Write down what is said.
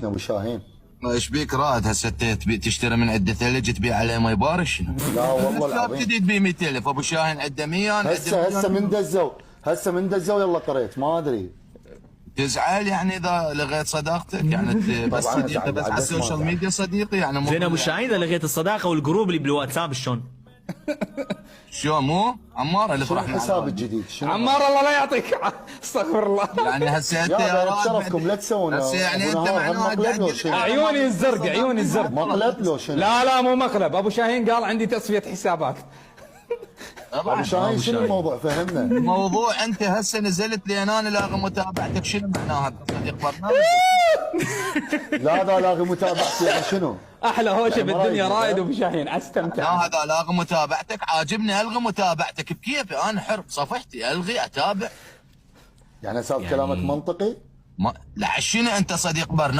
ابو شاهين. ايش بيك رائد هسه تبي تشتري من عده ثلج تبيع عليه ما يبارك شنو؟ لا والله لا العظيم. ابتدي تبي 100,000 ابو شاهين عنده 100 هسه من دزوا يلا قريت ما ادري. تزعل يعني اذا لغيت صداقتك يعني بس طبعاً صديقي أزعل، بس بعد على بس ما السوشيال أزعل. ميديا صديقي يعني مو زين ابو شاهين اذا لغيت الصداقه والجروب اللي بالواتساب شلون؟ شو مو عمار اللي شنو فرحنا الحساب الجديد؟ شنو عمار الله لا يعطيك استغفر الله. يعني هسه انت يا رائد شرفكم لا تسوون هسه يعني انت معناه مقلب لو شنو؟ عيوني الزرق عيوني الزرق. مقلب لو شنو؟ لا مو مقلب، ابو شاهين قال عندي تصفيه حسابات. ابو شاهين شنو الموضوع فهمنا؟ الموضوع انت هسه نزلت لي انا لاغي متابعتك شنو معناها صديق برنامج؟ لا هذا لاغي متابعتي يعني شنو؟ احلى هوشه بالدنيا رايد. رايد ابو شاهين لا استمتع. هذا لاغي متابعتك عاجبني الغي متابعتك بكيفي انا حر صفحتي الغي اتابع يعني صار كلامك منطقي؟ ما لا شنو انت صديق برنامج